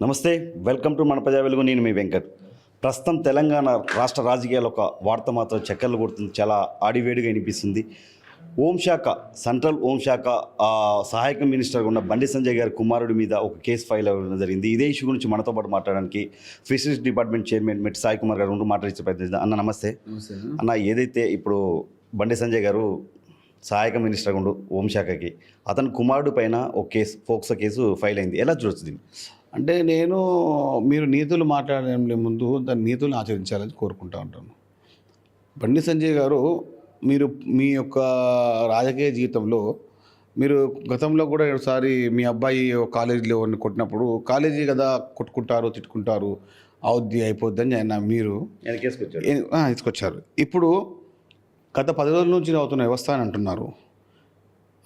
నమస్తే, welcome to మన ప్రజా వెలుగు. నేను మీ వెంకట్. ప్రస్తుతం తెలంగాణ రాష్ట్ర రాజకీయాలు ఒక వార్త మాత్రం చక్కర్లు కొడుతుంది, చాలా ఆడివేడిగా వినిపిస్తుంది. హోంశాఖ, సెంట్రల్ హోంశాఖ సహాయక మినిస్టర్గా ఉన్న బండి సంజయ్ గారి కుమారుడి మీద ఒక కేసు ఫైల్ అవ్వడం జరిగింది. ఇదే ఇష్యూ గురించి మనతో పాటు మాట్లాడడానికి ఫిషరీస్ డిపార్ట్మెంట్ చైర్మన్ మెట్ సాయి కుమార్ గారు ఉంటూ మాట్లాడించే ప్రయత్నించారు. అన్న నమస్తే. అన్న, ఏదైతే ఇప్పుడు బండి సంజయ్ గారు సహాయక మినిస్టర్గా ఉండు హోంశాఖకి, అతని కుమారుడు పైన ఒక కేసు, ఫోక్సో కేసు ఫైల్ అయింది, ఎలా చూడొచ్చు దీన్ని? అంటే మీరు నీతులు మాట్లాడే ముందు దాని నీతులను ఆచరించాలని కోరుకుంటూ ఉంటాను. బండి సంజయ్ గారు, మీరు మీ యొక్క రాజకీయ జీవితంలో మీరు గతంలో కూడా ఒకసారి మీ అబ్బాయి కాలేజీలో కొట్టినప్పుడు, కాలేజీ కదా కొట్టుకుంటారు, తిట్టుకుంటారు, అవుద్ది అయిపోద్ది అని ఆయన మీరు తీసుకొచ్చారు. ఇప్పుడు గత 10 రోజుల నుంచి అవుతున్న వ్యవస్థ అని అంటున్నారు.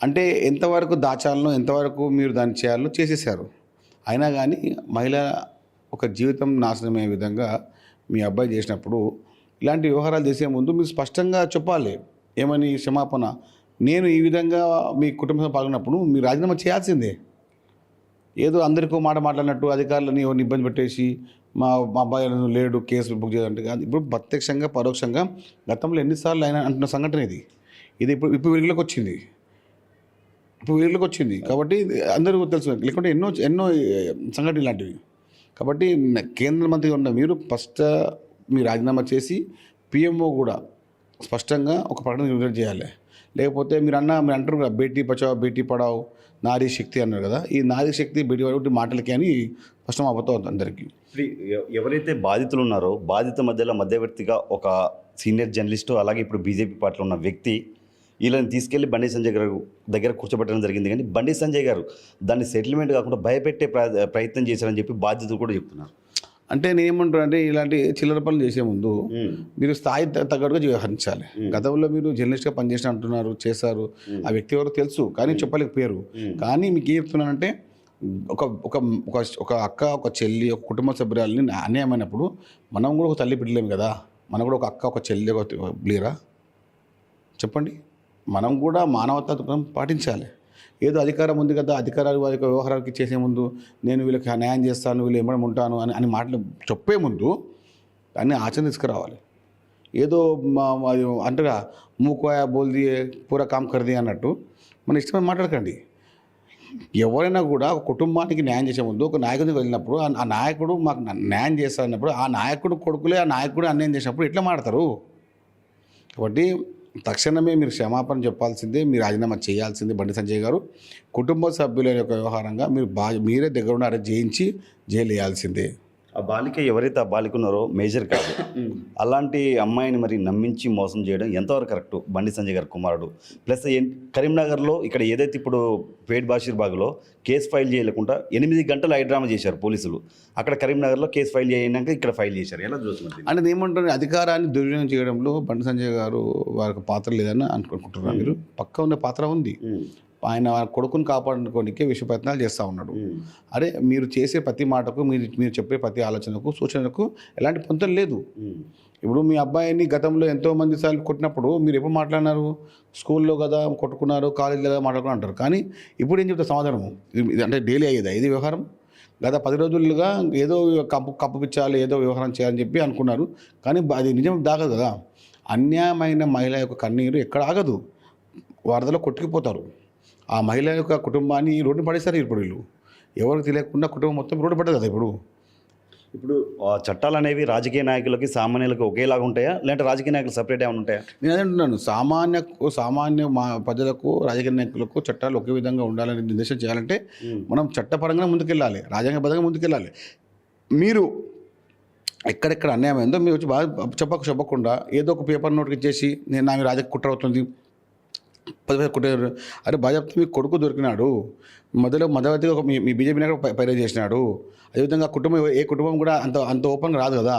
అంటే ఎంతవరకు దాచాలనో, ఎంతవరకు మీరు దాన్ని చేయాలో చేసేసారు. అయినా కానీ మహిళ ఒక జీవితం నాశనమయ్యే విధంగా మీ అబ్బాయి చేసినప్పుడు ఇలాంటి వ్యవహారాలు చేసే ముందు మీరు స్పష్టంగా చెప్పాలి. ఏమని? క్షమాపణ, నేను ఈ విధంగా మీ కుటుంబంలో పాల్గొన్నప్పుడు మీరు రాజీనామా చేయాల్సిందే. ఏదో అందరికీ మాట మాట్లాడినట్టు అధికారులని ఎవరిని ఇబ్బంది పెట్టేసి మా అబ్బాయి లేడు, కేసు బుక్ చేయాలంటే కాదు. ఇప్పుడు ప్రత్యక్షంగా పరోక్షంగా గతంలో ఎన్నిసార్లు ఆయన అంటున్న సంఘటన ఇది ఇప్పుడు వెలుగులోకి వచ్చింది. కాబట్టి అందరికీ తెలుసు, లేకుంటే ఎన్నో సంఘటనలు ఇలాంటివి. కాబట్టి కేంద్ర మంత్రిగా ఉన్న మీరు ఫస్ట్ మీరు రాజీనామా చేసి పిఎంఓ కూడా స్పష్టంగా ఒక ప్రకటన విడుదల చేయాలి. లేకపోతే మీరు అంటారు కదా, బేటీ బచావ్ బేటీ పడావ్, నారీ శక్తి అన్నారు కదా, ఈ నారీ శక్తి బేటీ పడావ్ మాటలకి అని స్పష్టం అవుతుంది అందరికీ. ఎవరైతే బాధితులు ఉన్నారో, బాధిత మధ్యవర్తిగా ఒక సీనియర్ జర్నలిస్టు, అలాగే ఇప్పుడు బీజేపీ పార్టీలో ఉన్న వ్యక్తి వీళ్ళని తీసుకెళ్లి బండి సంజయ్ గారు దగ్గర కూర్చోబెట్టడం జరిగింది. కానీ బండి సంజయ్ గారు దాన్ని సెటిల్మెంట్ కాకుండా భయపెట్టే ప్రయత్నం చేశారని చెప్పి బాధితులు కూడా చెప్తున్నారు. అంటే నేనేమంటాను అంటే, ఇలాంటి చిల్లర పనులు చేసే ముందు మీరు స్థాయి తగ్గట్టుగా వ్యవహరించాలి. గతంలో మీరు జర్నలిస్ట్గా పనిచేసిన అంటున్నారు, చేశారు, ఆ వ్యక్తి ఎవరో తెలుసు కానీ చెప్పలేకపోయారు. కానీ మీకు ఏం చెప్తున్నానంటే, ఒక అక్క, ఒక చెల్లి, ఒక కుటుంబ సభ్యురాలని అన్యాయమైనప్పుడు మనం కూడా ఒక తల్లి బిడ్డలేము కదా, మనం కూడా ఒక అక్క, ఒక చెల్లి, ఒక బ్లీరా చెప్పండి. మనం కూడా మానవత్వం పాటించాలి. ఏదో అధికారం ఉంది కదా, అధికారాలు వారి వ్యవహారాలకి చేసే ముందు నేను వీళ్ళకి న్యాయం చేస్తాను, వీళ్ళు ఏమైనా ఉంటాను అని మాటలు చెప్పే ముందు దాన్ని ఆచరణ తీసుకురావాలి. ఏదో అంటగా మూకోయా బోల్ది పూరా కామ్ కర్ది అన్నట్టు మన ఇష్టమైన మాట్లాడకండి. ఎవరైనా కూడా ఒక కుటుంబానికి న్యాయం చేసే ముందు ఒక నాయకుడికి వెళ్ళినప్పుడు ఆ నాయకుడు మాకు న్యాయం చేస్తారన్నప్పుడు ఆ నాయకుడు కొడుకులే ఆ నాయకుడు అన్యాయం చేసినప్పుడు ఎట్లా మాడతారు? కాబట్టి తక్షణమే మీరు క్షమాపణ చెప్పాల్సిందే, మీరు రాజీనామా చేయాల్సిందే. బండి సంజయ్ గారు, కుటుంబ సభ్యుల యొక్క వ్యవహారంగా మీరే దగ్గరుండి అరెస్ట్ చేయించి జైలు వేయాల్సిందే. ఆ బాలిక ఎవరైతే ఆ బాలిక ఉన్నారో మేజర్ కాదు, అలాంటి అమ్మాయిని మరి నమ్మించి మోసం చేయడం ఎంతవరకు కరెక్ట్? బండి సంజయ్ గారి కుమారుడు ప్లస్ కరీంనగర్లో ఇక్కడ ఏదైతే ఇప్పుడు పేట్ బాషీర్బాగ్లో కేసు ఫైల్ చేయలేకుండా 8 గంటలు హైడ్రామా చేశారు పోలీసులు. అక్కడ కరీంనగర్లో కేసు ఫైల్ చేయడానికి ఇక్కడ ఫైల్ చేశారు. ఎలా చూస్తున్నారు? అంటే ఏమంటారు, అధికారాన్ని దుర్వినియోగం చేయడంలో బండి సంజయ్ గారు వారికి పాత్ర లేదని అనుకుంటున్నారు. మీరు పక్క ఉన్న పాత్ర ఉంది. ఆయన కొడుకుని కాపాడుకోవడానికి విశ్వ ప్రయత్నాలు చేస్తూ ఉన్నాడు. అరే, మీరు చేసే ప్రతి మాటకు, మీరు చెప్పే ప్రతి ఆలోచనకు, సూచనకు ఎలాంటి పొంతం లేదు. ఇప్పుడు మీ అబ్బాయిని గతంలో ఎంతోమంది సార్లు కొట్టినప్పుడు మీరు ఎప్పుడు మాట్లాడినారు? స్కూల్లో కదా కొట్టుకున్నారు, కాలేజీలో కదా మాట్లాడుకుని అంటారు. కానీ ఇప్పుడు ఏం చెప్తారు సమాధానము? ఇది అంటే డైలీ అయ్యేదా ఇది వ్యవహారం? గత 10 రోజులుగా ఏదో కప్పిపించాలి, ఏదో వ్యవహారం చేయాలని చెప్పి అనుకున్నారు. కానీ అది నిజం దాగదు కదా. అన్యాయమైన మహిళ యొక్క కన్నీరు ఎక్కడ ఆగదు, వరదలో కొట్టుకుపోతారు. ఆ మహిళ యొక్క కుటుంబాన్ని రోడ్డు పడేస్తారు. ఇప్పుడు వీళ్ళు ఎవరికి తెలియకుండా కుటుంబం మొత్తం రోడ్డు పడ్డది కదా. ఇప్పుడు చట్టాలు అనేవి రాజకీయ నాయకులకి సామాన్యులకి ఒకేలాగా ఉంటాయా, లేదంటే రాజకీయ నాయకులు సపరేట్ ఏమైనా ఉంటాయా? నేను అదే అంటున్నాను, సామాన్య ప్రజలకు, రాజకీయ నాయకులకు చట్టాలు ఒకే విధంగా ఉండాలని నిర్దేశం చేయాలంటే మనం చట్టపరంగా ముందుకెళ్ళాలి, రాజ్యాంగబద్ధంగా ముందుకెళ్ళాలి. మీరు ఎక్కడెక్కడ అన్యాయం అయిందో మీరు వచ్చి బాగా చెప్పకుండా ఏదో ఒక పేపర్ నోట్కి ఇచ్చేసి నేను నా రాజకీయ కుట్ర అవుతుంది 10 కుట్టారు. అరే బాగా చెప్తే మీ కొడుకు దొరికినాడు, మధ్యవర్తిగా మీ బీజేపీ నాయకుడు పైరవ్ చేసినాడు. అదేవిధంగా ఏ కుటుంబం కూడా అంత ఓపెన్గా రాదు కదా.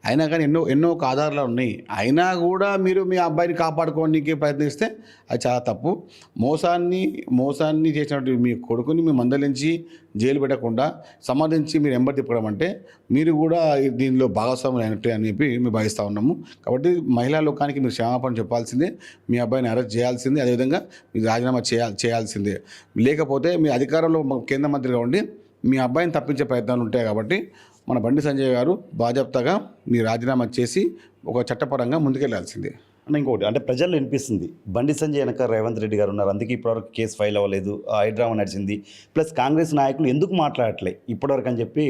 అయినా కానీ ఎన్నో ఆధారాలు ఉన్నాయి. అయినా కూడా మీరు మీ అబ్బాయిని కాపాడుకోవడానికి ప్రయత్నిస్తే అది చాలా తప్పు. మోసాన్ని చేసినటువంటి మీ కొడుకుని మీ మందలించి జైలు పెట్టకుండా సమర్థించి మీరు ఎంబడి తిప్పడం అంటే మీరు కూడా దీనిలో భాగస్వాములు అయినట్టే అని చెప్పి మేము భావిస్తూ ఉన్నాము. కాబట్టి మహిళా లోకానికి మీరు క్షమాపణ చెప్పాల్సిందే, మీ అబ్బాయిని అరెస్ట్ చేయాల్సిందే, అదేవిధంగా మీరు రాజీనామా చేయాల్సిందే. లేకపోతే మీ అధికారంలో కేంద్ర మంత్రిగా ఉండి మీ అబ్బాయిని తప్పించే ప్రయత్నాలు ఉంటాయి కాబట్టి మన బండి సంజయ్ గారు బాధ్యతగా మీ రాజీనామా చేసి ఒక చట్టపరంగా ముందుకెళ్లాల్సిందే. అన్న ఇంకొకటి అంటే ప్రజల్లో వినిపిస్తుంది బండి సంజయ్ వెనక రేవంత్ రెడ్డి గారు ఉన్నారు, అందుకే ఇప్పటివరకు కేసు ఫైల్ అవ్వలేదు, హైడ్రామా నడిచింది, ప్లస్ కాంగ్రెస్ నాయకులు ఎందుకు మాట్లాడట్లే ఇప్పటివరకు అని చెప్పి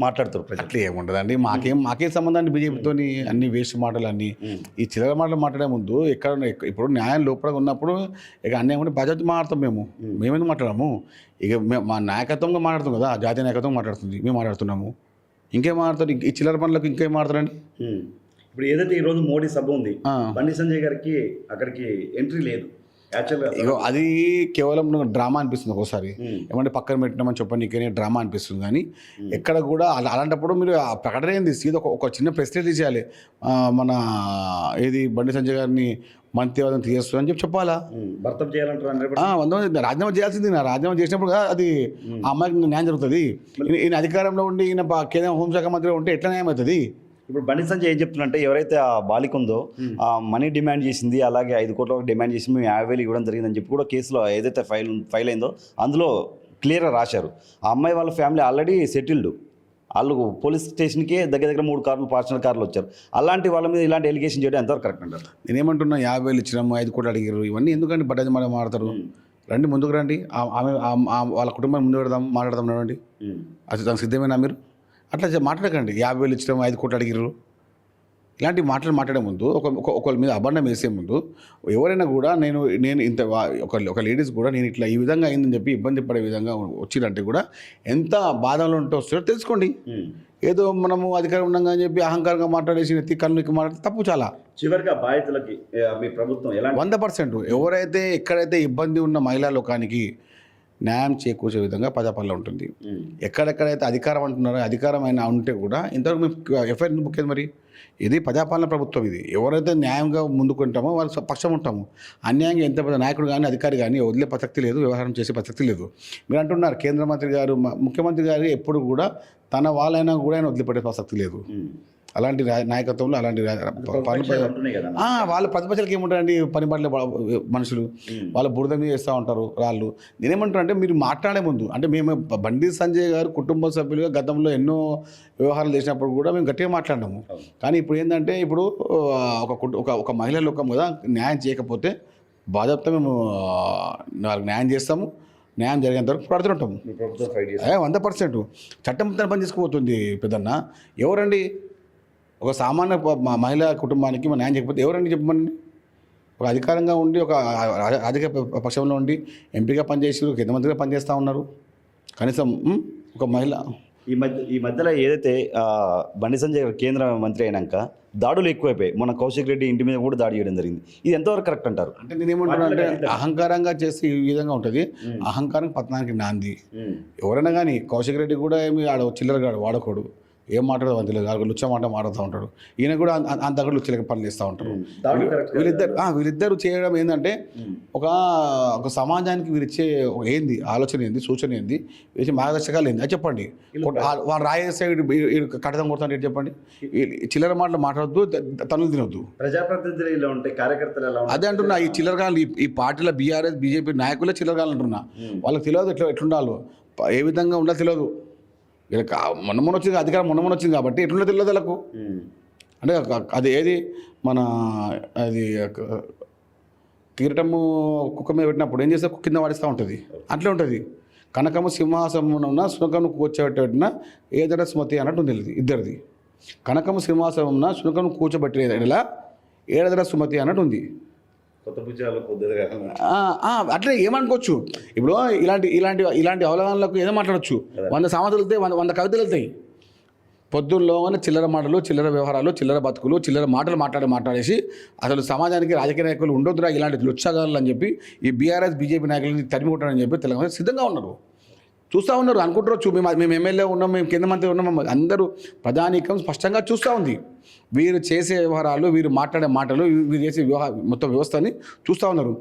మాట్లాడుతారు ప్రజలు. అట్లా ఏముండదండి, మాకేం సంబంధం అండి బీజేపీతో అన్ని వేస్ట్ మాటలు అన్నీ. ఈ చిల్లర మాటలు మాట్లాడే ముందు ఇప్పుడు న్యాయం లోపల ఉన్నప్పుడు ఇక అన్నీ ఏమంటే బాధ్యత మాట్లాడతాం మేమెందుకు మాట్లాడము. ఇక మా నాయకత్వంగా మాట్లాడుతాం కదా, జాతీయ నాయకత్వం మాట్లాడుతుంది, మేము మాట్లాడుతున్నాము. ఇంకేం మాట్లాడతారు ఈ చిల్లర పనులకు, ఇంకేం మాట్లాడతారండి. ఇప్పుడు ఏదైతే ఈరోజు మోడీ సభ ఉంది, బండి సంజయ్ గారికి అక్కడికి ఎంట్రీ లేదు యాక్చువల్గా. ఇగో అది కేవలం డ్రామా అనిపిస్తుంది ఒక్కోసారి, ఏమంటే పక్కన పెట్టినామని చెప్పనీకనే డ్రామా అనిపిస్తుంది. కానీ ఎక్కడ కూడా అలాంటప్పుడు మీరు ఆ ప్రకటన ఏంది సీదా ఒక చిన్న ప్రెస్ రిలీజ్ చేయాలి, మన ఏది బండి సంజయ్ గారిని మంత్రివాదం తీసేస్తుంది అని చెప్పాలా, భర్తం చేయాలంటారు. రాజీనామా చేయాల్సింది. నా రాజీనామా చేసినప్పుడు కదా అది ఆ అమ్మాయికి న్యాయం జరుగుతుంది. ఈయన అధికారంలో ఉండి ఈయన కేంద్ర హోంశాఖ మంత్రిగా ఉంటే ఎట్లా న్యాయం అవుతుంది? ఇప్పుడు బండి సంజయ్ ఏం చెప్తున్నంటే ఎవరైతే ఆ బాలిక ఉందో ఆ మనీ డిమాండ్ చేసింది, అలాగే 5 కోట్ల డిమాండ్ చేసి మేము 50,000 ఇవ్వడం జరిగిందని చెప్పి కూడా కేసులో ఏదైతే ఫైల్ అయిందో అందులో క్లియర్గా రాశారు. ఆ అమ్మాయి వాళ్ళ ఫ్యామిలీ ఆల్రెడీ సెటిల్డ్, వాళ్ళు పోలీస్ స్టేషన్కే దగ్గర 3 కార్లు పర్సనల్ కార్లు వచ్చారు. అలాంటి వాళ్ళ మీద ఇలాంటి ఎలిగేషన్ చేయడం ఎంతవరకు కరెక్ట్ అంటారు? నేనేమంటున్నా 50,000 ఇచ్చినాము, 5 కోట్లు అడిగారు, ఇవన్నీ ఎందుకంటే బడ్జెట్ మనం మాట్లాడతారు. రండి ముందుకు రండి, ఆమె వాళ్ళ కుటుంబాన్ని ముందు మాట్లాడదాం రండి, అది దానికి సిద్ధమేనా మీరు? అట్లా మాట్లాడకండి. 50,000 ఇచ్చినాము, 5 కోట్లు అడిగారు, ఇలాంటి మాటలు మాట్లాడే ముందు ఒకళ్ళ మీద అభండం వేసే ముందు ఎవరైనా కూడా నేను ఇంత ఒక లేడీస్ కూడా నేను ఇట్లా ఈ విధంగా అయిందని చెప్పి ఇబ్బంది పడే విధంగా వచ్చిందంటే కూడా ఎంత బాధలో ఉంటే వస్తారో తెలుసుకోండి. ఏదో మనము అధికారం ఉన్నాం అని చెప్పి అహంకారంగా మాట్లాడేసి నెత్తి కన్నుకి మాట్లాడితే తప్పు. చాలా చివరిగా బాధితులకి మీ ప్రభుత్వం 100% ఎవరైతే ఎక్కడైతే ఇబ్బంది ఉన్న మహిళా లోకానికి న్యాయం చేకూర్చే విధంగా పదపల్ల ఉంటుంది. ఎక్కడెక్కడైతే అధికారం అంటున్నారో అధికారం అయినా ఉంటే కూడా ఇంతవరకు మేము ఎఫ్ఐఆర్ బుక్ అయింది. మరి ఇది ప్రజాపాలన ప్రభుత్వం. ఇది ఎవరైతే న్యాయంగా ముందుకుంటామో వాళ్ళ పక్షం ఉంటాము. అన్యాయంగా ఎంత పెద్ద నాయకుడు కానీ అధికారి కానీ వదిలే ప్రసక్తి లేదు, వ్యవహారం చేసే ప్రసక్తి లేదు. మీరు అంటున్నారు కేంద్ర మంత్రి గారు, ముఖ్యమంత్రి గారు ఎప్పుడు కూడా తన వాళ్ళైనా కూడా ఆయన వదిలిపెట్టే ప్రసక్తి లేదు. అలాంటి నాయకత్వంలో అలాంటి వాళ్ళ ప్రతిపక్షాలకు ఏముంటారండి, పని పట్ల మనుషులు వాళ్ళ బురద మీద వేస్తూ ఉంటారు రాళ్ళు. నేనేమంటారు అంటే మీరు మాట్లాడే ముందు అంటే మేము బండి సంజయ్ గారు కుటుంబ సభ్యులుగా గతంలో ఎన్నో వ్యవహారాలు చేసినప్పుడు కూడా మేము గట్టిగా మాట్లాడినాము. కానీ ఇప్పుడు ఏంటంటే ఇప్పుడు ఒక మహిళా లోకం కదా, న్యాయం చేయకపోతే బాధ్యత మేము వాళ్ళకి న్యాయం చేస్తాము. న్యాయం జరిగేంత వరకు పడుతుంటాము. 100% చట్టం తన పని తీసుకుపోతుంది. పెద్దన్న ఎవరండి ఒక సామాన్య మహిళా కుటుంబానికి మన న్యాయం చేయకపోతే ఎవరండి చెప్పమని? ఒక అధికారంగా ఉండి ఒక అధిక పక్షంలో ఉండి ఎంపీగా పనిచేసి కేంద్ర మంత్రిగా పనిచేస్తూ ఉన్నారు. కనీసం ఒక మహిళ ఈ మధ్యలో ఏదైతే బండి సంజయ్ గారు కేంద్ర మంత్రి అయినాక దాడులు ఎక్కువైపోయాయి. మన కౌశిక్ రెడ్డి ఇంటి మీద కూడా దాడి చేయడం జరిగింది. ఇది ఎంతవరకు కరెక్ట్ అంటారు? అంటే నేనేమంటున్నా అంటే అహంకారంగా చేస్తే ఈ విధంగా ఉంటుంది. అహంకారం పతనానికి నాంది. ఎవరైనా కానీ కౌశిక్ రెడ్డి కూడా ఏమి ఆడ చిల్లరగాడు, వాడకోడు, ఏం మాట్లాడదు అని తెలియదు, లుచ్చ మాట మాట్లాడుతూ ఉంటాడు. ఈయన కూడా అంత కూడా లుచ్చలకి పనులు చేస్తూ ఉంటారు. వీళ్ళిద్దరు చేయడం ఏంటంటే ఒక సమాజానికి వీరిచ్చే ఏంది ఆలోచన ఏంది, సూచన ఏంది, వీరి మార్గదర్శకాలు ఏంది అది చెప్పండి. వాళ్ళు రాయేస్తే కట్టడం కొడతాను చెప్పండి. చిల్లర మాటలు మాట్లాడద్దు, తనులు తినొద్దు. ప్రజాప్రతినిధులు ఇలా ఉంటాయి, కార్యకర్తలు ఎలా అదే అంటున్నా. ఈ చిల్లరగాలు ఈ పార్టీల బీఆర్ఎస్ బీజేపీ నాయకులే చిల్లరగాలు అంటున్నా. వాళ్ళకి తెలియదు ఎట్లుండాలో, ఏ విధంగా ఉండాలో తెలియదు. వీళ్ళకి మొన్న వచ్చింది అధికారం, మొన్న వచ్చింది కాబట్టి ఎట్లుండే తెలియదు వాళ్ళకు. అంటే అది ఏది మన అది కిరీటము కుక్క మీద పెట్టినప్పుడు ఏం చేస్తే కింద వాడిస్తూ ఉంటుంది, అట్లే ఉంటుంది. కనకము సింహాసనం ఉన్న సునకను కూర్చోబెట్టిన ఏదైనా స్మృతి అన్నట్టు ఉంది ఇద్దరిది. కనకము సింహాసనం ఉన్న సునకను కూర్చోబెట్టిన ఏదైనా సుమతి అన్నట్టు ఉంది. అట్లే ఏమనుకోవచ్చు. ఇప్పుడు ఇలాంటి అవగాహనలకు ఏదో మాట్లాడచ్చు. 100 సామెతలు వెళ్తాయి, 100 కవితలు వెళ్తాయి. పొద్దుల్లోనే చిల్లర మాటలు, చిల్లర వ్యవహారాలు, చిల్లర బతుకులు, చిల్లర మాటలు మాట్లాడేసి అసలు సమాజానికి రాజకీయ నాయకులు ఉండొద్దురా ఇలాంటి లుచ్చగాళ్ళు అని చెప్పి ఈ బీఆర్ఎస్ బీజేపీ నాయకులని తరిమి కొట్టారని చెప్పి తెలంగాణ సిద్ధంగా ఉన్నారు. చూస్తూ ఉన్నారు. అనుకుంటారు మేము ఎమ్మెల్యే ఉన్నాం, మేము కేంద్ర మంత్రి ఉన్నాం, అందరూ ప్రధానికం స్పష్టంగా చూస్తూ ఉంది. వీరు చేసే వ్యవహారాలు, వీరు మాట్లాడే మాటలు, వీరు చేసే మొత్తం వ్యవస్థని చూస్తూ ఉన్నారు.